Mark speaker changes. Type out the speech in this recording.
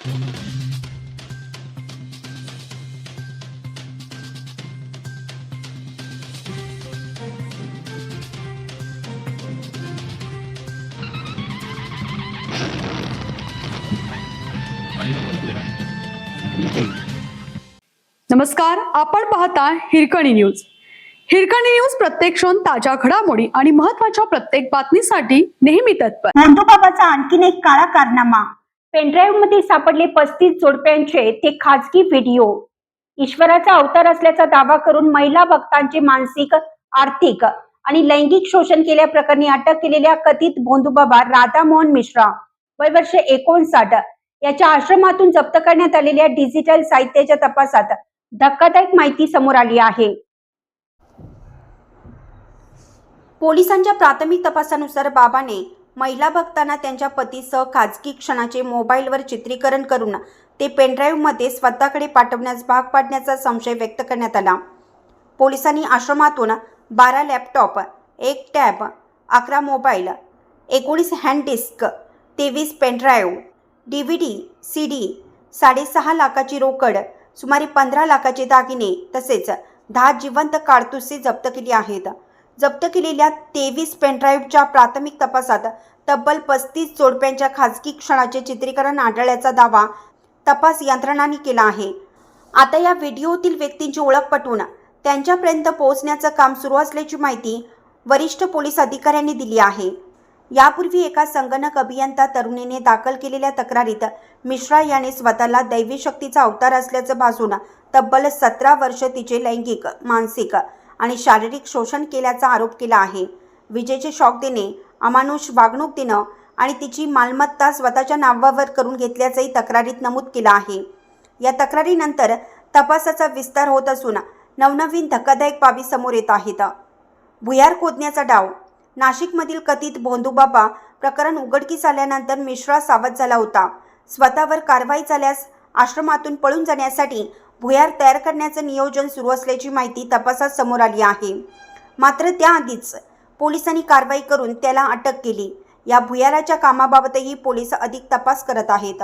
Speaker 1: नमस्कार, आपण पाहता हिरकणी न्यूज. हिरकणी न्यूज प्रत्येक क्षण ताज्या घडामोडी आणि महत्त्वाच्या प्रत्येक बातमीसाठी नेहमी तत्पर.
Speaker 2: भोंदूबाबाचा आणखीन एक काळा कारनामा. पेनड्राईव्ह मध्ये सापडले 35 जोडप्यांचे ते खाजगी व्हिडिओ. ईश्वराचा अवतार असल्याचा दावा करून महिला भक्तांचे मानसिक, आर्थिक आणि लैंगिक शोषण केल्याप्रकरणी अटक केलेल्या कथित भोंदूबाबा राधामोहन मिश्रा वय वर्ष 59 याच्या आश्रमातून जप्त करण्यात आलेल्या डिजिटल साहित्याच्या तपासात धक्कादायक माहिती समोर आली आहे. पोलिसांच्या प्राथमिक तपासानुसार बाबाने महिला भक्तांना त्यांच्या पतीसह खाजगी क्षणाचे मोबाईलवर चित्रीकरण करून ते पेनड्राईव्हमध्ये स्वतःकडे पाठवण्यास भाग पाडण्याचा संशय व्यक्त करण्यात आला. पोलिसांनी आश्रमातून 12 laptop, 1 tab, 11 mobile, 19 hard disk, 23 pen drive, DVD, CD, 6.5 लाखाची रोकड, सुमारे 15 लाखाचे दागिने तसेच 10 जिवंत काडतुसे जप्त केली आहेत. जप्त केलेल्या 23 पेनड्राईव्हच्या प्राथमिक तपासात तब्बल 35 जोडप्यांच्या खाजगी क्षणाचे चित्रीकरण आढळल्याचा दावा तपास यंत्रणांनी केला आहे. आता या व्हिडिओतील व्यक्तींची ओळख पटवून त्यांच्यापर्यंत पोहोचण्याचं काम सुरू असल्याची माहिती वरिष्ठ पोलीस अधिकाऱ्यांनी दिली आहे. यापूर्वी एका संगणक अभियंता तरुणीने दाखल केलेल्या तक्रारीत मिश्रा याने स्वतःला दैवी शक्तीचा अवतार असल्याचं भासून तब्बल 17 वर्ष तिचे लैंगिक, मानसिक आणि शारीरिक शोषण केल्याचा आरोप केला आहे. विजेचे शॉक देणे, अमानुष वागणूक देणं आणि तिची मालमत्ता स्वतःच्या नावावर करून घेतल्याचंही तक्रारीत नमूद केलं आहे. या तक्रारीनंतर तपासाचा विस्तार होत असून नवनवीन धक्कादायक बाबी समोर येत आहेत. भुयार खोदण्याचा डाव. नाशिकमधील कथित भोंदूबाबा प्रकरण उघडकीस आल्यानंतर मिश्रा सावध झाला होता. स्वतःवर कारवाई झाल्यास आश्रमातून पळून जाण्यासाठी भुयार तयार करण्याचं नियोजन सुरू असल्याची माहिती तपासात समोर आली आहे. मात्र त्याआधीच पोलिसांनी कारवाई करून त्याला अटक केली. या भुयाराच्या कामाबाबतही पोलीस अधिक तपास करत आहेत.